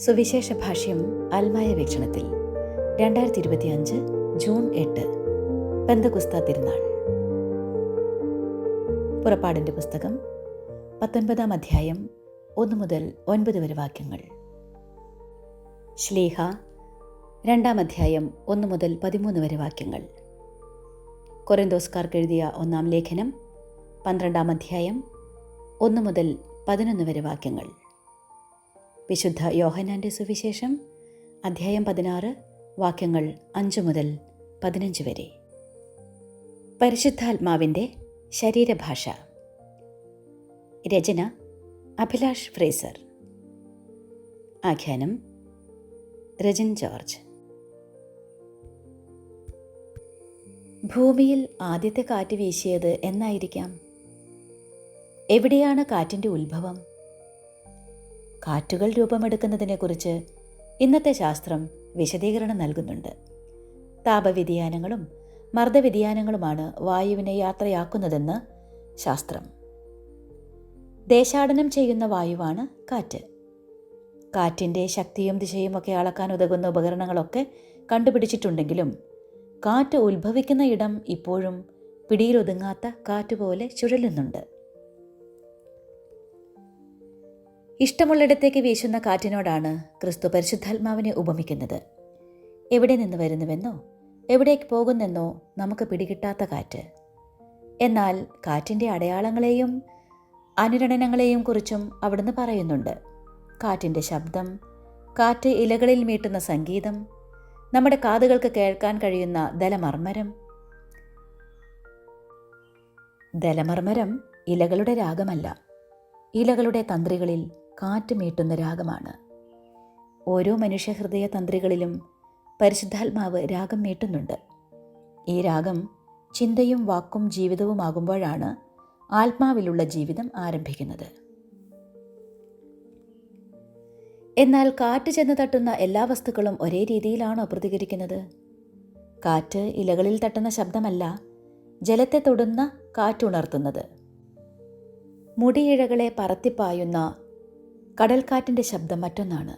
സുവിശേഷ ഭാഷ്യം അൽമായ വീക്ഷണത്തിൽ 2025 ജൂൺ 8 പെന്തക്കുസ്ത തിരുനാൾ. പുറപ്പാടിൻ്റെ പുസ്തകം 19-ാം അധ്യായം 1 മുതൽ 9 വരെ വാക്യങ്ങൾ. ശ്ലീഹ 2-ാം അധ്യായം 1 മുതൽ 13 വരെ വാക്യങ്ങൾ. കൊറിന്തോസ്കാർക്ക് എഴുതിയ 1-ാം ലേഖനം 12-ാം അധ്യായം 1 മുതൽ 11 വരെ വാക്യങ്ങൾ. വിശുദ്ധ യോഹന്നാൻ്റെ സുവിശേഷം അധ്യായം 16 വാക്യങ്ങൾ 5 മുതൽ 15 വരെ. പരിശുദ്ധാത്മാവിൻ്റെ ശരീരഭാഷ. രചന അഭിലാഷ് ഫ്രേസർ. ആഖ്യാനം രജിൻ ജോർജ്. ഭൂമിയിൽ ആദ്യത്തെ കാറ്റ് വീശിയത് എന്നായിരിക്കാം? എവിടെയാണ് കാറ്റിൻ്റെ ഉത്ഭവം? കാറ്റുകൾ രൂപമെടുക്കുന്നതിനെക്കുറിച്ച് ഇന്നത്തെ ശാസ്ത്രം വിശദീകരണം നൽകുന്നുണ്ട്. താപവ്യതിയാനങ്ങളും മർദ്ദവ്യതിയാനങ്ങളുമാണ് വായുവിനെ യാത്രയാക്കുന്നതെന്ന് ശാസ്ത്രം. ദേശാടനം ചെയ്യുന്ന വായുവാണ് കാറ്റ്. കാറ്റിൻ്റെ ശക്തിയും ദിശയും ഒക്കെ അളക്കാൻ ഉതകുന്ന ഉപകരണങ്ങളൊക്കെ കണ്ടുപിടിച്ചിട്ടുണ്ടെങ്കിലും കാറ്റ് ഉത്ഭവിക്കുന്ന ഇടം ഇപ്പോഴും പിടിയിലൊതുങ്ങാത്ത കാറ്റുപോലെ ചുഴലുന്നുണ്ട്. ഇഷ്ടമുള്ളിടത്തേക്ക് വീശുന്ന കാറ്റിനോടാണ് ക്രിസ്തു പരിശുദ്ധാത്മാവിനെ ഉപമിക്കുന്നത്. എവിടെ നിന്ന് വരുന്നുവെന്നോ എവിടേക്ക് പോകുന്നെന്നോ നമുക്ക് പിടികിട്ടാത്ത കാറ്റ്. എന്നാൽ കാറ്റിൻ്റെ അടയാളങ്ങളെയും അനുരണനങ്ങളെയും കുറിച്ചും അവിടുന്ന് പറയുന്നുണ്ട്. കാറ്റിൻ്റെ ശബ്ദം, കാറ്റ് ഇലകളിൽ മീട്ടുന്ന സംഗീതം, നമ്മുടെ കാതുകൾക്ക് കേൾക്കാൻ കഴിയുന്ന ദലമർമ്മരം. ദലമർമ്മരം ഇലകളുടെ രാഗമല്ല, ഇലകളുടെ തന്ത്രികളിൽ കാറ്റ് മീട്ടുന്ന രാഗമാണ്. ഓരോ മനുഷ്യഹൃദയ തന്ത്രികളിലും പരിശുദ്ധാത്മാവ് രാഗം മീട്ടുന്നുണ്ട്. ഈ രാഗം ചിന്തയും വാക്കും ജീവിതവുമാകുമ്പോഴാണ് ആത്മാവിലുള്ള ജീവിതം ആരംഭിക്കുന്നത്. എന്നാൽ കാറ്റ് ചെന്ന് തട്ടുന്ന എല്ലാ വസ്തുക്കളും ഒരേ രീതിയിലാണോ പ്രതികരിക്കുന്നത്? കാറ്റ് ഇലകളിൽ തട്ടുന്ന ശബ്ദമല്ല ജലത്തെ തൊടുന്ന കാറ്റുണർത്തുന്നത്. മുടിയിഴകളെ പറത്തിപ്പായുന്ന കടൽക്കാറ്റിൻ്റെ ശബ്ദം മറ്റൊന്നാണ്.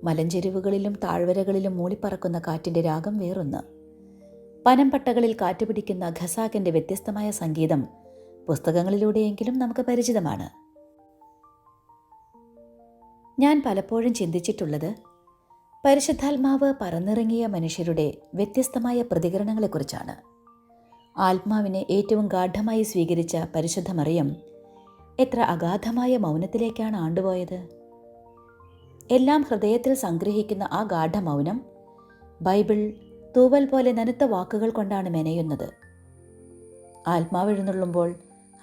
മലഞ്ചെരിവുകളിലും താഴ്വരകളിലും മൂളിപ്പറക്കുന്ന കാറ്റിൻ്റെ രാഗം വേറൊന്ന്. പനംപട്ടകളിൽ കാറ്റുപിടിക്കുന്ന ഖസാക്കിൻ്റെ വ്യത്യസ്തമായ സംഗീതം പുസ്തകങ്ങളിലൂടെയെങ്കിലും നമുക്ക് പരിചിതമാണ്. ഞാൻ പലപ്പോഴും ചിന്തിച്ചിട്ടുള്ളത് പരിശുദ്ധാത്മാവ് പറന്നിറങ്ങിയ മനുഷ്യരുടെ വ്യത്യസ്തമായ പ്രതികരണങ്ങളെക്കുറിച്ചാണ്. ആത്മാവിനെ ഏറ്റവും ഗാഢമായി സ്വീകരിച്ച പരിശുദ്ധ മറിയം എത്ര അഗാധമായ മൗനത്തിലേക്കാണ് ആണ്ടുപോയത്. എല്ലാം ഹൃദയത്തിൽ സംഗ്രഹിക്കുന്ന ആ ഗാഢമൗനം ബൈബിൾ തൂവൽ പോലെ നനുത്ത വാക്കുകൾ കൊണ്ടാണ് മെനയുന്നത്. ആത്മാവ് എഴുന്നള്ളുമ്പോൾ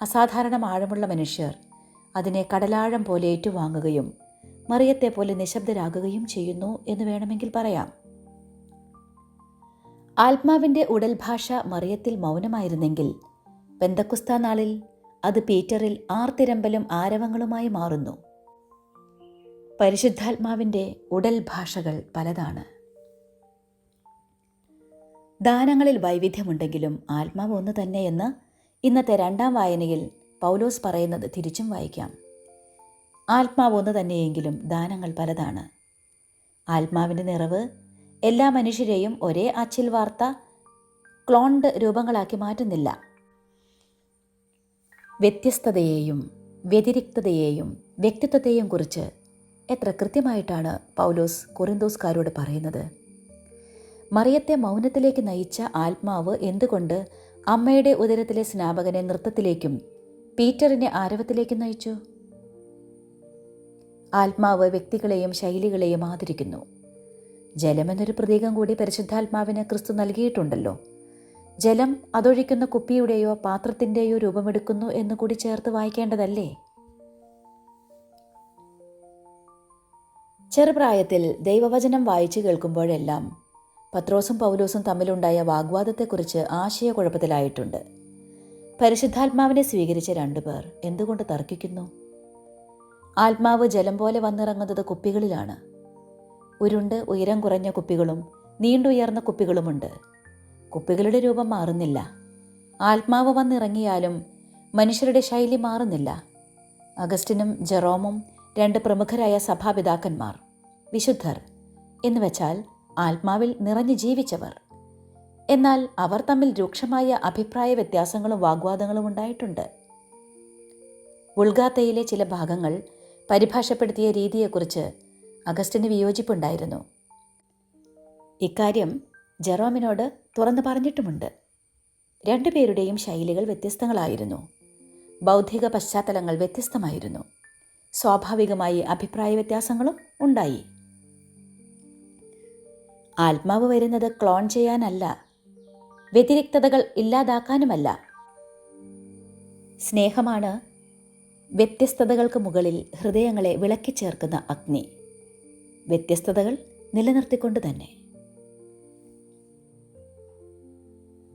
അസാധാരണ ആഴമുള്ള മനുഷ്യർ അതിനെ കടലാഴം പോലെ ഏറ്റുവാങ്ങുകയും മറിയത്തെ പോലെ നിശബ്ദരാകുകയും ചെയ്യുന്നു എന്ന് വേണമെങ്കിൽ പറയാം. ആത്മാവിൻ്റെ ഉടൽ ഭാഷ മറിയത്തിൽ മൗനമായിരുന്നെങ്കിൽ പെന്തക്കുസ്ത നാളിൽ അത് പീറ്ററിൽ ആർത്തിരമ്പലും ആരവങ്ങളുമായി മാറുന്നു. പരിശുദ്ധാത്മാവിൻ്റെ ഉടൽ ഭാഷകൾ പലതാണ്. ദാനങ്ങളിൽ വൈവിധ്യമുണ്ടെങ്കിലും ആത്മാവ് ഒന്ന് തന്നെയെന്ന് ഇന്നത്തെ 2-ാം വായനയിൽ പൗലോസ് പറയുന്നത് തിരിച്ചും വായിക്കാം. ആത്മാവ് ഒന്ന് തന്നെയെങ്കിലും ദാനങ്ങൾ പലതാണ്. ആത്മാവിൻ്റെ നിറവ് എല്ലാ മനുഷ്യരെയും ഒരേ അച്ചിൽ വാർത്ത ക്ലോൺഡ് രൂപങ്ങളാക്കി മാറ്റുന്നില്ല. വ്യത്യസ്തതയെയും വ്യതിരിക്തതയെയും വ്യക്തിത്വത്തെയും കുറിച്ച് എത്ര കൃത്യമായിട്ടാണ് പൗലോസ് കൊറിന്തോസ്കാരോട് പറയുന്നത്. മറിയത്തെ മൗനത്തിലേക്ക് നയിച്ച ആത്മാവ് എന്തുകൊണ്ട് അമ്മയുടെ ഉദരത്തിലെ സ്നാപകനെ നൃത്തത്തിലേക്കും പീറ്ററിനെ ആരവത്തിലേക്കും നയിച്ചു? ആത്മാവ് വ്യക്തികളെയും ശൈലികളെയും ആദരിക്കുന്നു. ജലമെന്നൊരു പ്രതീകം കൂടി പരിശുദ്ധാത്മാവിന് ക്രിസ്തു നൽകിയിട്ടുണ്ടല്ലോ. ജലം അതൊഴിക്കുന്ന കുപ്പിയുടെയോ പാത്രത്തിൻ്റെയോ രൂപമെടുക്കുന്നു എന്ന് കൂടി ചേർത്ത് വായിക്കേണ്ടതല്ലേ? ചെറുപ്രായത്തിൽ ദൈവവചനം വായിച്ചു കേൾക്കുമ്പോഴെല്ലാം പത്രോസും പൗലോസും തമ്മിലുണ്ടായ വാഗ്വാദത്തെക്കുറിച്ച് ആശയക്കുഴപ്പത്തിലായിട്ടുണ്ട്. പരിശുദ്ധാത്മാവിനെ സ്വീകരിച്ച 2 പേർ എന്തുകൊണ്ട് തർക്കിക്കുന്നു? ആത്മാവ് ജലം പോലെ വന്നിറങ്ങുന്നത് കുപ്പികളിലാണ്. ഉരുണ്ട് ഉയരം കുറഞ്ഞ കുപ്പികളും നീണ്ടുയർന്ന കുപ്പികളുമുണ്ട്. കുപ്പികളുടെ രൂപം മാറുന്നില്ല. ആത്മാവ് വന്നിറങ്ങിയാലും മനുഷ്യരുടെ ശൈലി മാറുന്നില്ല. അഗസ്റ്റിനും ജെറോമും രണ്ട് പ്രമുഖരായ സഭാപിതാക്കന്മാർ. വിശുദ്ധർ എന്നുവെച്ചാൽ ആത്മാവിൽ നിറഞ്ഞു ജീവിച്ചവർ. എന്നാൽ അവർ തമ്മിൽ രൂക്ഷമായ അഭിപ്രായ വ്യത്യാസങ്ങളും വാഗ്വാദങ്ങളും ഉണ്ടായിട്ടുണ്ട്. വുൾഗാത്തയിലെ ചില ഭാഗങ്ങൾ പരിഭാഷപ്പെടുത്തിയ രീതിയെക്കുറിച്ച് അഗസ്റ്റിന് വിയോജിപ്പുണ്ടായിരുന്നു. ഇക്കാര്യം ജെറോമിനോട് തുറന്നു പറഞ്ഞിട്ടുമുണ്ട്. രണ്ടുപേരുടെയും ശൈലികൾ വ്യത്യസ്തങ്ങളായിരുന്നു. ബൗദ്ധിക പശ്ചാത്തലങ്ങൾ വ്യത്യസ്തമായിരുന്നു. സ്വാഭാവികമായി അഭിപ്രായ വ്യത്യാസങ്ങളും ഉണ്ടായി. ആത്മാവ് വരുന്നത് ക്ലോൺ ചെയ്യാനല്ല, വ്യതിരിക്തതകൾ ഇല്ലാതാക്കാനുമല്ല. സ്നേഹമാണ് വ്യത്യസ്തതകൾക്ക് മുകളിൽ ഹൃദയങ്ങളെ വിളക്കിച്ചേർക്കുന്ന അഗ്നി. വ്യത്യസ്തതകൾ നിലനിർത്തിക്കൊണ്ട് തന്നെ.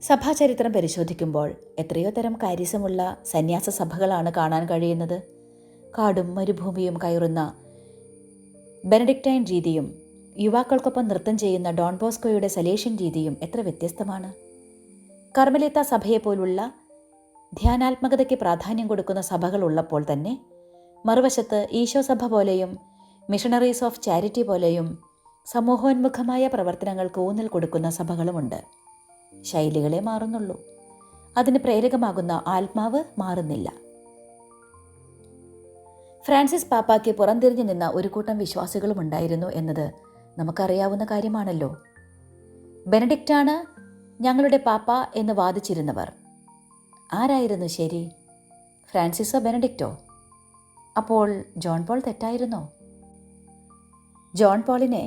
സഭാചരിത്രം പരിശോധിക്കുമ്പോൾ എത്രയോ തരം കാര്യസമുള്ള സന്യാസ സഭകളാണ് കാണാൻ കഴിയുന്നത്. കാടും മരുഭൂമിയും കയറുന്ന ബെനഡിക്റ്റൈൻ രീതിയും യുവാക്കൾക്കൊപ്പം നൃത്തം ചെയ്യുന്ന ഡോൺ ബോസ്കോയുടെ സലേഷ്യൻ രീതിയും എത്ര വ്യത്യസ്തമാണ്. കർമ്മലിത്ത സഭയെപ്പോലുള്ള ധ്യാനാത്മകതയ്ക്ക് പ്രാധാന്യം കൊടുക്കുന്ന സഭകൾ ഉള്ളപ്പോൾ തന്നെ മറുവശത്ത് ഈശോ സഭ പോലെയും മിഷണറീസ് ഓഫ് ചാരിറ്റി പോലെയും സമൂഹോന്മുഖമായ പ്രവർത്തനങ്ങൾക്ക് ഊന്നൽ കൊടുക്കുന്ന സഭകളുമുണ്ട്. ശൈലികളെ മാറുന്നുള്ളൂ, അതിന് പ്രേരകമാകുന്ന ആത്മാവ് മാറുന്നില്ല. ഫ്രാൻസിസ് പാപ്പായ്ക്ക് പുറംതിരിഞ്ഞു നിന്ന ഒരു കൂട്ടം വിശ്വാസികളും ഉണ്ടായിരുന്നു എന്നത് നമുക്കറിയാവുന്ന കാര്യമാണല്ലോ. ബെനഡിക്റ്റാണ് ഞങ്ങളുടെ പാപ്പ എന്ന് വാദിച്ചിരുന്നവർ. ആരായിരുന്നു ശരി, ഫ്രാൻസിസോ ബെനഡിക്റ്റോ? അപ്പോൾ ജോൺ പോൾ തെറ്റായിരുന്നോ? ജോൺ പോളിനെ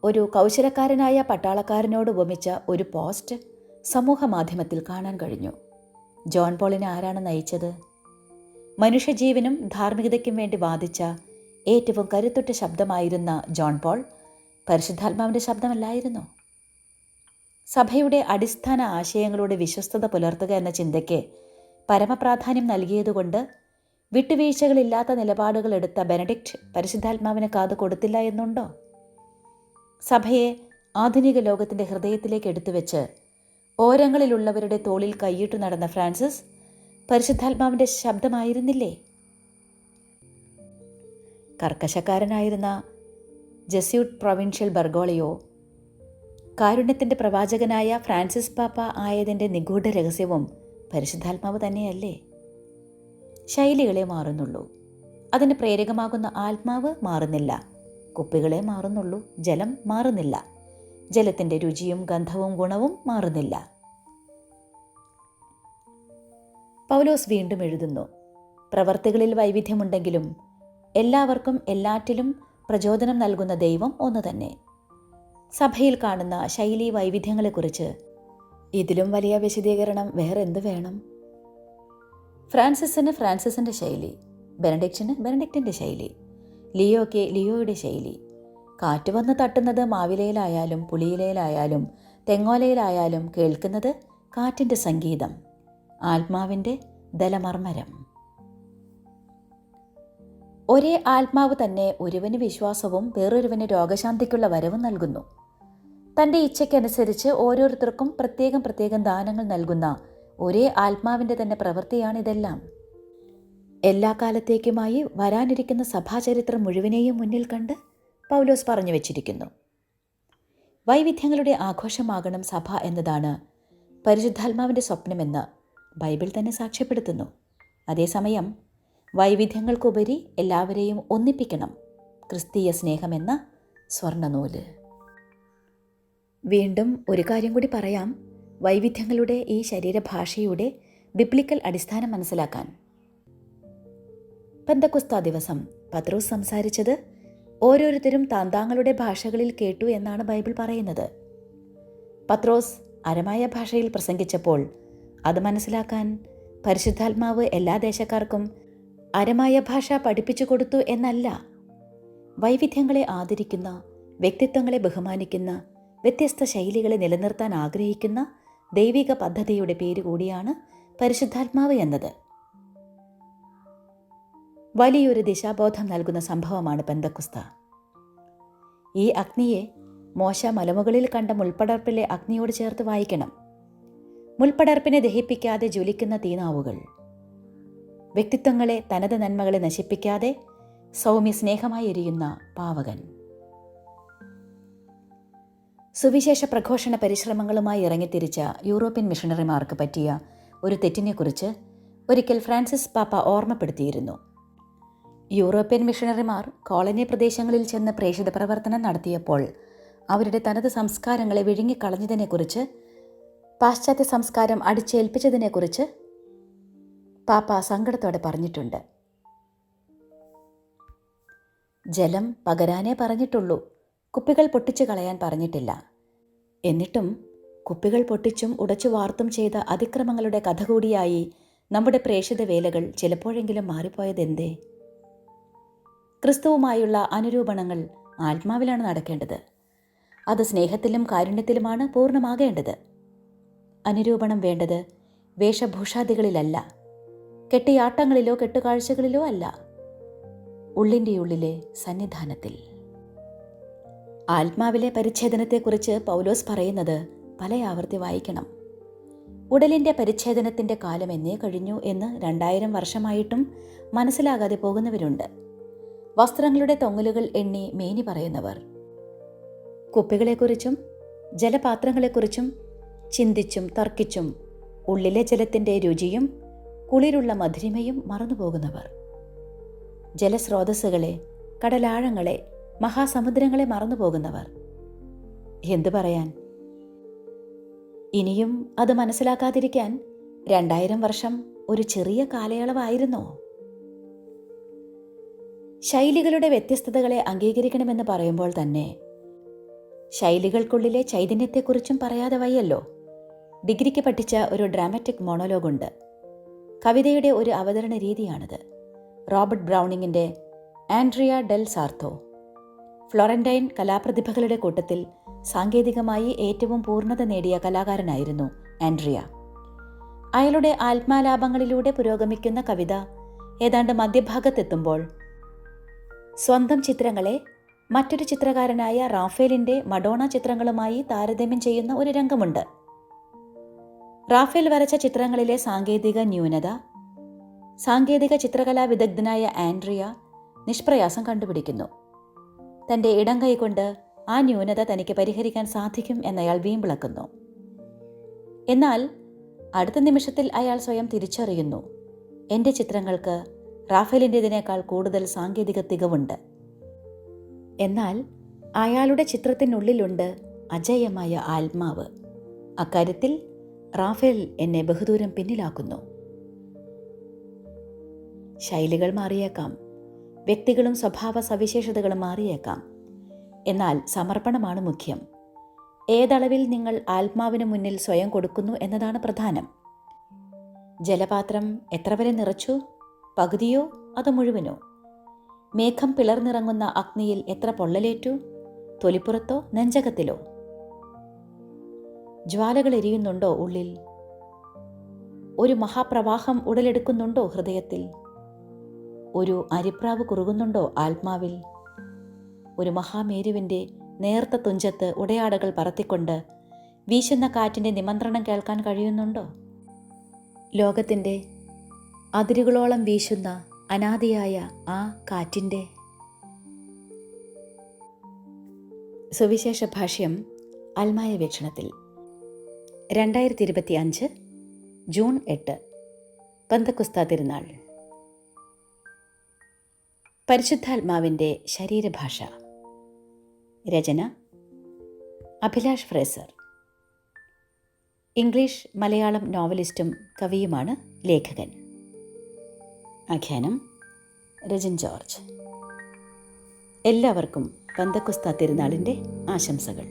ഒരു കൗശലക്കാരനായ പട്ടാളക്കാരനോട് ഉപമിച്ച ഒരു പോസ്റ്റ് സമൂഹ മാധ്യമത്തിൽ കാണാൻ കഴിഞ്ഞു. ജോൺ പോളിനെ ആരാണ് നയിച്ചത്? മനുഷ്യജീവനും ധാർമ്മികതയ്ക്കും വേണ്ടി വാദിച്ച ഏറ്റവും കരുത്തുറ്റ ശബ്ദമായിരുന്ന ജോൺ പോൾ പരിശുദ്ധാത്മാവിൻ്റെ ശബ്ദമല്ലായിരുന്നോ? സഭയുടെ അടിസ്ഥാന ആശയങ്ങളോട് വിശ്വസ്തത പുലർത്തുക എന്ന ചിന്തയ്ക്ക് പരമപ്രാധാന്യം നൽകിയതുകൊണ്ട് വിട്ടുവീഴ്ചകളില്ലാത്ത നിലപാടുകൾ എടുത്ത ബെനഡിക്റ്റ് പരിശുദ്ധാത്മാവിന് കാത് കൊടുത്തില്ല എന്നുണ്ടോ? സഭയെ ആധുനിക ലോകത്തിൻ്റെ ഹൃദയത്തിലേക്ക് എടുത്തുവെച്ച് ഓരങ്ങളിലുള്ളവരുടെ തോളിൽ കൈയിട്ടു നടന്ന ഫ്രാൻസിസ് പരിശുദ്ധാത്മാവിൻ്റെ ശബ്ദമായിരുന്നില്ലേ? കർക്കശക്കാരനായിരുന്ന ജെസ്യൂട്ട് പ്രൊവിൻഷ്യൽ ബർഗോളിയോ കാരുണ്യത്തിൻ്റെ പ്രവാചകനായ ഫ്രാൻസിസ് പാപ്പ ആയതിൻ്റെ നിഗൂഢ രഹസ്യവും പരിശുദ്ധാത്മാവ് തന്നെയല്ലേ? ശൈലികളെ മാറുന്നുള്ളൂ, അതിന് പ്രേരകമാകുന്ന ആത്മാവ് മാറുന്നില്ല. കുപ്പികളെ മാറുന്നുള്ളൂ, ജലം മാറുന്നില്ല. ജലത്തിൻ്റെ രുചിയും ഗന്ധവും ഗുണവും മാറുന്നില്ല. പൗലോസ് വീണ്ടും എഴുതുന്നു, പ്രവർത്തികളിൽ വൈവിധ്യമുണ്ടെങ്കിലും എല്ലാവർക്കും എല്ലാറ്റിലും പ്രചോദനം നൽകുന്ന ദൈവം ഒന്ന് തന്നെ. സഭയിൽ കാണുന്ന ശൈലീ വൈവിധ്യങ്ങളെക്കുറിച്ച് ഇതിലും വലിയ വിശദീകരണം വേറെന്ത് വേണം? ഫ്രാൻസിസിന് ഫ്രാൻസിസിൻ്റെ ശൈലി, ബെനഡിക്റ്റിന് ബെനഡിക്റ്റിൻ്റെ ശൈലി, ലിയോയ്ക്ക് ലിയോയുടെ ശൈലി. കാറ്റ് വന്ന് തട്ടുന്നത് മാവിലയിലായാലും പുളിയിലയിലായാലും തെങ്ങോലയിലായാലും കേൾക്കുന്നത് കാറ്റിൻ്റെ സംഗീതം, ആത്മാവിൻ്റെ ദലമർമ്മരം. ഒരേ ആത്മാവ് തന്നെ ഒരുവന് വിശ്വാസവും വേറൊരുവന് രോഗശാന്തിക്കുള്ള വരവും നൽകുന്നു. തൻ്റെ ഇച്ഛയ്ക്കനുസരിച്ച് ഓരോരുത്തർക്കും പ്രത്യേകം പ്രത്യേകം ദാനങ്ങൾ നൽകുന്ന ഒരേ ആത്മാവിൻ്റെ തന്നെ പ്രവൃത്തിയാണിതെല്ലാം. എല്ലാ കാലത്തേക്കുമായി വരാനിരിക്കുന്ന സഭാചരിത്രം മുഴുവനെയും മുന്നിൽ കണ്ട് പൗലോസ് പറഞ്ഞു വച്ചിരിക്കുന്നു. വൈവിധ്യങ്ങളുടെ ആഘോഷമാകണം സഭ എന്നതാണ് പരിശുദ്ധാത്മാവിൻ്റെ സ്വപ്നമെന്ന് ബൈബിൾ തന്നെ സാക്ഷ്യപ്പെടുത്തുന്നു. അതേസമയം വൈവിധ്യങ്ങൾക്കുപരി എല്ലാവരെയും ഒന്നിപ്പിക്കണം ക്രിസ്തീയ സ്നേഹമെന്ന സ്വർണ്ണനൂല്. വീണ്ടും ഒരു കാര്യം കൂടി പറയാം, വൈവിധ്യങ്ങളുടെ ഈ ശരീരഭാഷയുടെ ബിബ്ലിക്കൽ അടിസ്ഥാനം മനസ്സിലാക്കാൻ. പെന്തക്കോസ്താ ദിവസം പത്രോസ് സംസാരിച്ചത് ഓരോരുത്തരും താന്താങ്ങളുടെ ഭാഷകളിൽ കേട്ടു എന്നാണ് ബൈബിൾ പറയുന്നത്. പത്രോസ് അരമായ ഭാഷയിൽ പ്രസംഗിച്ചപ്പോൾ അത് മനസ്സിലാക്കാൻ പരിശുദ്ധാത്മാവ് എല്ലാ ദേശക്കാർക്കും അരമായ ഭാഷ പഠിപ്പിച്ചു കൊടുത്തു എന്നല്ല. വൈവിധ്യങ്ങളെ ആദരിക്കുന്ന, വ്യക്തിത്വങ്ങളെ ബഹുമാനിക്കുന്ന, വ്യത്യസ്ത ശൈലികളെ നിലനിർത്താൻ ആഗ്രഹിക്കുന്ന ദൈവിക പദ്ധതിയുടെ പേര് കൂടിയാണ് പരിശുദ്ധാത്മാവ് എന്നത്. വലിയൊരു ദിശാബോധം നൽകുന്ന സംഭവമാണ് പെന്തക്കോസ്ത. ഈ അഗ്നിയെ മോശ മലമുകളിൽ കണ്ട മുൾപ്പടർപ്പിലെ അഗ്നിയോട് ചേർത്ത് വായിക്കണം. മുൾപ്പടർപ്പിനെ ദഹിപ്പിക്കാതെ ജ്വലിക്കുന്ന തീനാവുകൾ, വ്യക്തിത്വങ്ങളെ, തനത് നന്മകളെ നശിപ്പിക്കാതെ സൗമ്യ സ്നേഹമായി എരിയുന്ന പാവകൻ. സുവിശേഷ പ്രഘോഷണ പരിശ്രമങ്ങളുമായി ഇറങ്ങിത്തിരിച്ച യൂറോപ്യൻ മിഷണറിമാർക്ക് പറ്റിയ ഒരു തെറ്റിനെക്കുറിച്ച് ഒരിക്കൽ ഫ്രാൻസിസ് പാപ്പ ഓർമ്മപ്പെടുത്തിയിരുന്നു. യൂറോപ്യൻ മിഷണറിമാർ കോളനി പ്രദേശങ്ങളിൽ ചെന്ന് പ്രേഷിത പ്രവർത്തനം നടത്തിയപ്പോൾ അവരുടെ തനത് സംസ്കാരങ്ങളെ വിഴുങ്ങിക്കളഞ്ഞതിനെക്കുറിച്ച്, പാശ്ചാത്യ സംസ്കാരം അടിച്ചേൽപ്പിച്ചതിനെക്കുറിച്ച് പാപ്പ സങ്കടത്തോടെ പറഞ്ഞിട്ടുണ്ട്. ജലം പകരാനേ പറഞ്ഞിട്ടുള്ളൂ, കുപ്പികൾ പൊട്ടിച്ചു കളയാൻ പറഞ്ഞിട്ടില്ല. എന്നിട്ടും കുപ്പികൾ പൊട്ടിച്ചും ഉടച്ചു വാർത്തും ചെയ്ത അതിക്രമങ്ങളുടെ കഥ കൂടിയായി നമ്മുടെ പ്രേഷിത വേലകൾ ചിലപ്പോഴെങ്കിലും മാറിപ്പോയതെന്തേ? ക്രിസ്തുവുമായുള്ള അനുരൂപണങ്ങൾ ആത്മാവിലാണ് നടക്കേണ്ടത്. അത് സ്നേഹത്തിലും കാരുണ്യത്തിലുമാണ് പൂർണ്ണമാകേണ്ടത്. അനുരൂപണം വേണ്ടത് വേഷഭൂഷാദികളിലല്ല, കെട്ടിയാട്ടങ്ങളിലോ കെട്ടുകാഴ്ചകളിലോ അല്ല, ഉള്ളിൻ്റെ ഉള്ളിലെ സന്നിധാനത്തിൽ. ആത്മാവിലെ പരിച്ഛേദനത്തെക്കുറിച്ച് പൗലോസ് പറയുന്നത് പല ആവർത്തി വായിക്കണം. ഉടലിൻ്റെ പരിച്ഛേദനത്തിൻ്റെ കാലം എന്നേ കഴിഞ്ഞു എന്ന് 2000 വർഷമായിട്ടും മനസ്സിലാകാതെ പോകുന്നവരുണ്ട്. വസ്ത്രങ്ങളുടെ തൊങ്ങലുകൾ എണ്ണി മേനി പറയുന്നവർ. കുപ്പികളെക്കുറിച്ചും ജലപാത്രങ്ങളെക്കുറിച്ചും ചിന്തിച്ചും തർക്കിച്ചും ഉള്ളിലെ ജലത്തിൻ്റെ രുചിയും കുളിരുള്ള മധുരിമയും മറന്നുപോകുന്നവർ. ജലസ്രോതസ്സുകളെ, കടലാഴങ്ങളെ, മഹാസമുദ്രങ്ങളെ മറന്നുപോകുന്നവർ. എന്തു പറയാൻ? ഇനിയും അത് മനസ്സിലാക്കാതിരിക്കാൻ 2000 വർഷം ഒരു ചെറിയ കാലയളവായിരുന്നോ? ശൈലികളുടെ വ്യത്യസ്തതകളെ അംഗീകരിക്കണമെന്ന് പറയുമ്പോൾ തന്നെ ശൈലികൾക്കുള്ളിലെ ചൈതന്യത്തെക്കുറിച്ചും പറയാതെ വയ്യല്ലോ. ഡിഗ്രിക്ക് പഠിച്ച ഒരു ഡ്രാമാറ്റിക് മോണോലോഗുണ്ട്. കവിതയുടെ ഒരു അവതരണ രീതിയാണിത്. റോബർട്ട് ബ്രൗണിങ്ങിൻ്റെ ആൻഡ്രിയ ഡെൽ സാർത്തോ. ഫ്ലോറന്റൈൻ കലാപ്രതിഭകളുടെ കൂട്ടത്തിൽ സാങ്കേതികമായി ഏറ്റവും പൂർണ്ണത നേടിയ കലാകാരനായിരുന്നു ആൻഡ്രിയ. അയാളുടെ ആത്മാലാപങ്ങളിലൂടെ പുരോഗമിക്കുന്ന കവിത ഏതാണ്ട് മധ്യഭാഗത്തെത്തുമ്പോൾ സ്വന്തം ചിത്രങ്ങളെ മറ്റൊരു ചിത്രകാരനായ റാഫേലിൻ്റെ മഡോണ ചിത്രങ്ങളുമായി താരതമ്യം ചെയ്യുന്ന ഒരു രംഗമുണ്ട്. റാഫേൽ വരച്ച ചിത്രങ്ങളിലെ സാങ്കേതിക ന്യൂനത സാങ്കേതിക ചിത്രകലാ വിദഗ്ധനായ ആൻഡ്രിയ നിഷ്പ്രയാസം കണ്ടുപിടിക്കുന്നു. തൻ്റെ ഇടം കൈകൊണ്ട് ആ ന്യൂനത തനിക്ക് പരിഹരിക്കാൻ സാധിക്കും എന്നയാൾ വീമ്പിളക്കുന്നു. എന്നാൽ അടുത്ത നിമിഷത്തിൽ അയാൾ സ്വയം തിരിച്ചറിയുന്നു, എൻ്റെ ചിത്രങ്ങൾക്ക് റാഫേലിൻ്റെതിനേക്കാൾ കൂടുതൽ സാങ്കേതിക തികവുണ്ട്. എന്നാൽ അയാളുടെ ചിത്രത്തിനുള്ളിലുണ്ട് അജയ്യമായ ആത്മാവ്. അക്കാര്യത്തിൽ റാഫേൽ എന്നെ ബഹുദൂരം പിന്നിലാക്കുന്നു. ശൈലികൾ മാറിയേക്കാം, വ്യക്തികളും സ്വഭാവ സവിശേഷതകളും മാറിയേക്കാം. എന്നാൽ സമർപ്പണമാണ് മുഖ്യം. ഏതളവിൽ നിങ്ങൾ ആത്മാവിന് മുന്നിൽ സ്വയം കൊടുക്കുന്നു എന്നതാണ് പ്രധാനം. ജലപാത്രം എത്ര വരെ നിറച്ചു? പകുതിയോ അതോ മുഴുവനോ? മേഘം പിളർന്നിറങ്ങുന്ന അഗ്നിയിൽ എത്ര പൊള്ളലേറ്റു? തൊലിപ്പുറത്തോ നെഞ്ചകത്തിലോ? ജ്വാലകൾ എരിയുന്നുണ്ടോ ഉള്ളിൽ? ഒരു മഹാപ്രവാഹം ഉടലെടുക്കുന്നുണ്ടോ ഹൃദയത്തിൽ? ഒരു അരിപ്രാവ് കുറുകുന്നുണ്ടോ ആത്മാവിൽ? ഒരു മഹാമേരുവിൻ്റെ നേർത്ത തുഞ്ചത്ത് ഉടയാടകൾ പറത്തിക്കൊണ്ട് വീശുന്ന കാറ്റിൻ്റെ നിമന്ത്രണം കേൾക്കാൻ കഴിയുന്നുണ്ടോ? ലോകത്തിൻ്റെ അതിരുകളോളം വീശുന്ന അനാദിയായ ആ കാറ്റിൻ്റെ. സുവിശേഷ ഭാഷ്യം അൽമായ വീക്ഷണത്തിൽ 2025 ജൂൺ 8 പെന്തക്കോസ്താ തിരുനാൾ. പരിശുദ്ധാത്മാവിൻ്റെ ശരീരഭാഷ. രചന അഭിലാഷ് ഫ്രേസർ. ഇംഗ്ലീഷ് മലയാളം നോവലിസ്റ്റും കവിയുമാണ് ലേഖകൻ. ആഖ്യാനം രജൻ ജോർജ്. എല്ലാവർക്കും പെന്തക്കോസ്താ തിരുനാളിൻ്റെ ആശംസകൾ.